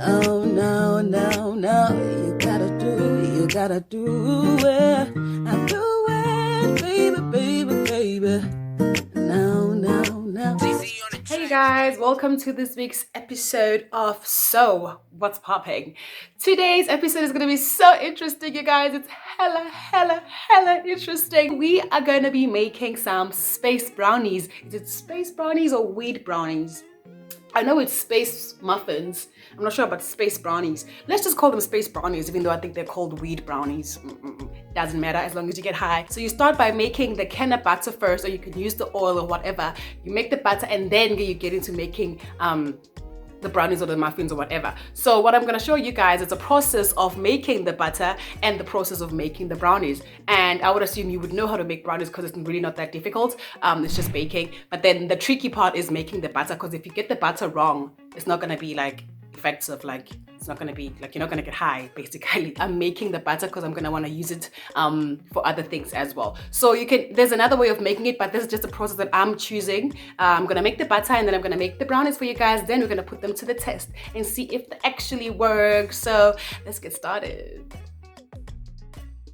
Oh no, no, no, you gotta do it. I do it, baby, baby, baby. No, no, no. Hey guys, welcome to this week's episode of So What's Popping. Today's episode is gonna be so interesting, you guys. It's hella interesting. We are gonna be making some space brownies. Is it space brownies or weed brownies? I know it's space muffins. I'm not sure about space brownies. Let's just call them space brownies, even though I think they're called weed brownies. Doesn't matter as long as you get high. So you start by making the canna butter first, or you can use the oil or whatever. You make the butter and then you get into making the brownies or the muffins or whatever. So what I'm gonna show you guys is a process of making the butter and the process of making the brownies. And I would assume you would know how to make brownies because it's really not that difficult. It's just baking. But then the tricky part is making the butter, because if you get the butter wrong, it's not gonna be like effective, like it's not gonna be like, you're not gonna get high basically. I'm making the butter because I'm gonna want to use it for other things as well. So there's another way of making it, but this is just a process that I'm choosing. I'm gonna make the butter and then I'm gonna make the brownies for you guys. Then we're gonna put them to the test and see if they actually work. So let's get started.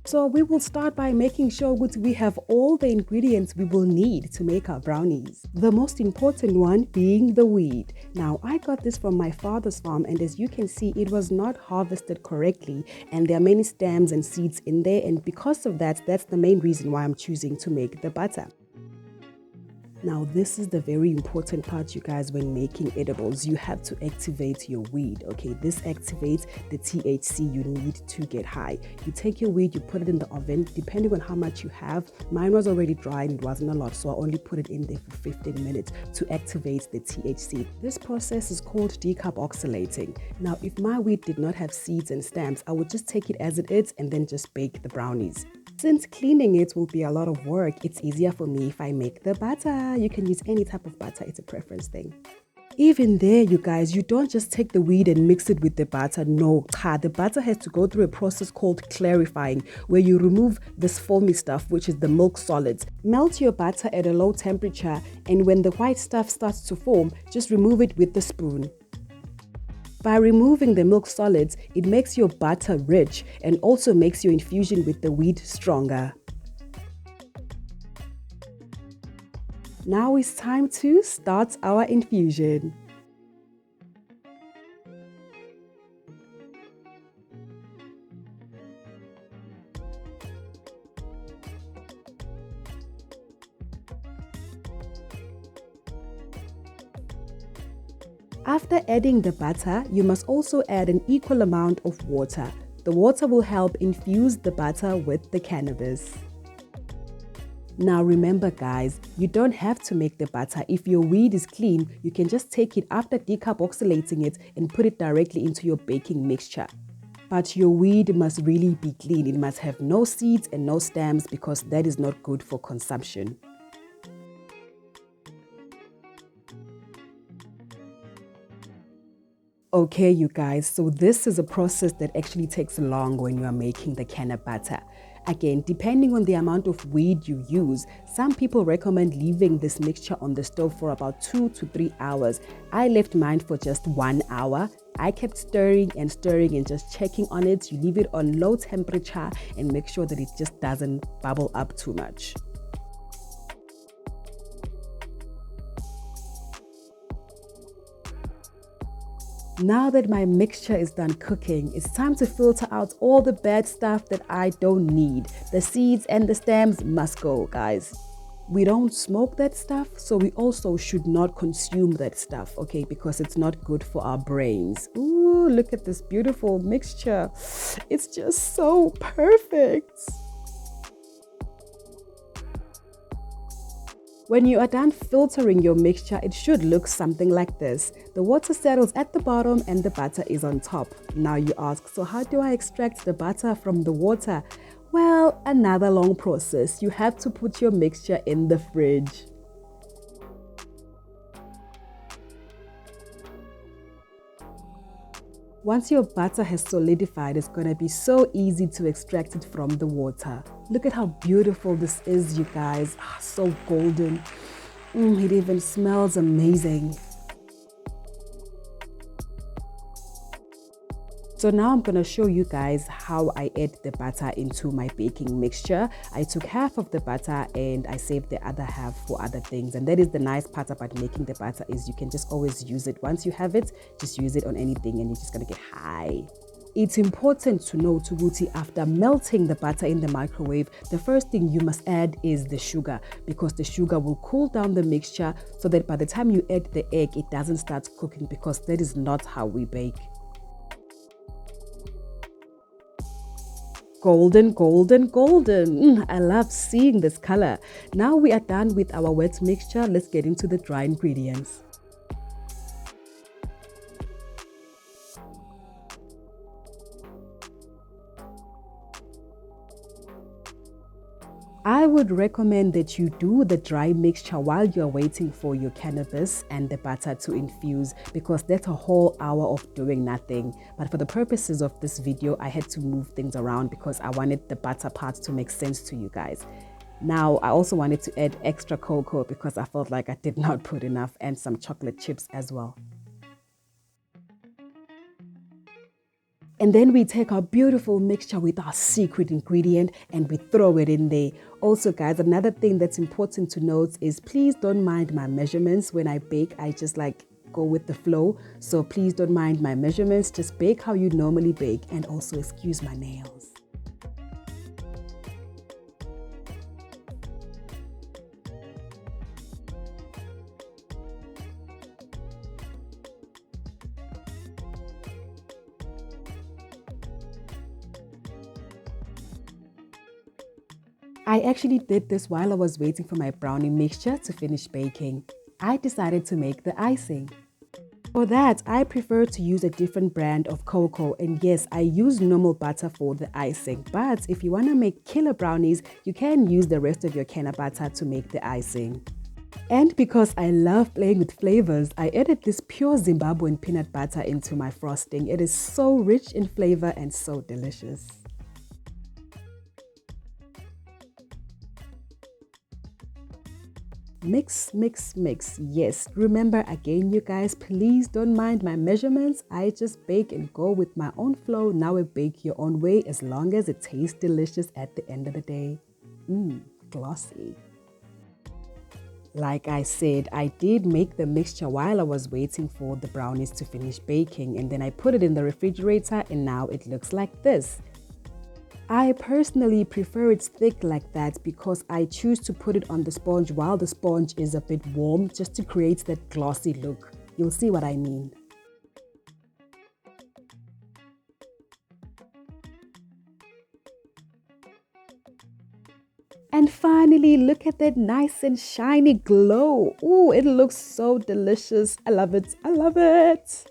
So we will start by making sure we have all the ingredients we will need to make our brownies. The most important one being the weed. Now, I got this from my father's farm, and as you can see, it was not harvested correctly, and there are many stems and seeds in there, and because of that, that's the main reason why I'm choosing to make the butter. Now, this is the very important part, you guys, when making edibles. You have to activate your weed, okay? This activates the THC you need to get high. You take your weed, you put it in the oven, depending on how much you have. Mine was already dry and it wasn't a lot, so I only put it in there for 15 minutes to activate the THC. This process is called decarboxylating. Now, if my weed did not have seeds and stems, I would just take it as it is and then just bake the brownies. Since cleaning it will be a lot of work, it's easier for me if I make the butter. You can use any type of butter, it's a preference thing. Even there, you guys, you don't just take the weed and mix it with the butter. No, the butter has to go through a process called clarifying, where you remove this foamy stuff, which is the milk solids. Melt your butter at a low temperature, and when the white stuff starts to form, just remove it with the spoon. By removing the milk solids, it makes your butter rich and also makes your infusion with the wheat stronger. Now it's time to start our infusion. After adding the butter, you must also add an equal amount of water. The water will help infuse the butter with the cannabis. Now remember guys, you don't have to make the butter. If your weed is clean, you can just take it after decarboxylating it and put it directly into your baking mixture. But your weed must really be clean. It must have no seeds and no stems, because that is not good for consumption. Okay, you guys, so this is a process that actually takes long when you are making the canna butter. Again, depending on the amount of weed you use, some people recommend leaving this mixture on the stove for about 2 to 3 hours. I left mine for just 1 hour. I kept stirring and just checking on it. You leave it on low temperature and make sure that it just doesn't bubble up too much. Now that my mixture is done cooking, it's time to filter out all the bad stuff that I don't need. The seeds and the stems must go, guys. We don't smoke that stuff, so we also should not consume that stuff, okay? Because it's not good for our brains. Ooh, look at this beautiful mixture. It's just so perfect. When you are done filtering your mixture, it should look something like this. The water settles at the bottom and the butter is on top. Now you ask, so how do I extract the butter from the water? Well, another long process. You have to put your mixture in the fridge. Once your butter has solidified, it's going to be so easy to extract it from the water. Look at how beautiful this is, you guys. So golden. It even smells amazing. So now I'm going to show you guys how I add the butter into my baking mixture. I took half of the butter and I saved the other half for other things. And that is the nice part about making the butter, is you can just always use it. Once you have it, just use it on anything and you're just going to get high. It's important to know, Tuguti, after melting the butter in the microwave, the first thing you must add is the sugar, because the sugar will cool down the mixture so that by the time you add the egg, it doesn't start cooking, because that is not how we bake. Golden, golden, golden. I love seeing this color. Now we are done with our wet mixture. Let's get into the dry ingredients. I would recommend that you do the dry mixture while you're waiting for your cannabis and the butter to infuse, because that's a whole hour of doing nothing. But for the purposes of this video, I had to move things around because I wanted the butter part to make sense to you guys. Now, I also wanted to add extra cocoa because I felt like I did not put enough, and some chocolate chips as well. And then we take our beautiful mixture with our secret ingredient and we throw it in there. Also, guys, another thing that's important to note is please don't mind my measurements. When I bake, I just go with the flow. So please don't mind my measurements. Just bake how you normally bake, and also excuse my nails. I actually did this while I was waiting for my brownie mixture to finish baking. I decided to make the icing. For that, I prefer to use a different brand of cocoa, and yes, I use normal butter for the icing. But if you want to make killer brownies, you can use the rest of your canna butter to make the icing. And because I love playing with flavors, I added this pure Zimbabwean peanut butter into my frosting. It is so rich in flavor and so delicious. Mix, mix, mix. Yes, remember again, you guys, please don't mind my measurements. I just bake and go with my own flow. Now bake your own way, as long as it tastes delicious at the end of the day. Glossy. Like I said, I did make the mixture while I was waiting for the brownies to finish baking, and then I put it in the refrigerator, and now it looks like this. I personally prefer it thick like that because I choose to put it on the sponge while the sponge is a bit warm, just to create that glossy look. You'll see what I mean. And finally, look at that nice and shiny glow. Ooh, it looks so delicious. I love it. I love it.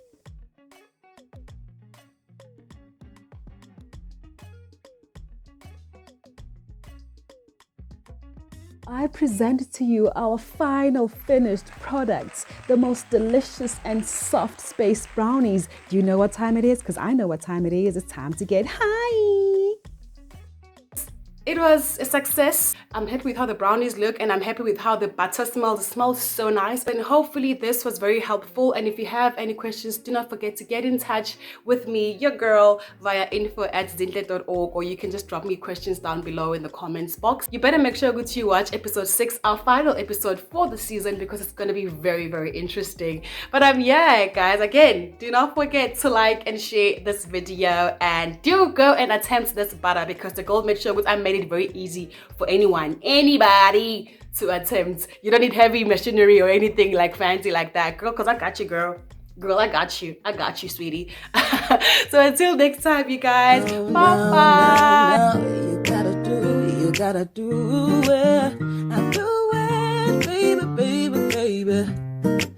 I present to you our final finished products, the most delicious and soft space brownies. Do you know what time it is? Because I know what time it is. It's time to get high. It was a success. I'm happy with how the brownies look, and I'm happy with how the butter smells. It smells so nice. And hopefully this was very helpful. And if you have any questions, do not forget to get in touch with me, your girl, via info@zinhle.org, or you can just drop me questions down below in the comments box. You better make sure you watch episode 6, our final episode for the season, because it's going to be very, very interesting. But yeah, guys, again, do not forget to like and share this video, and do go and attempt this butter, because the gold made sure I made it very easy for anybody to attempt. You don't need heavy machinery or anything like fancy like that, girl, because I got you, girl. Girl, I got you, sweetie. So until next time, you guys, bye. You gotta do it. I do it, baby, baby, baby.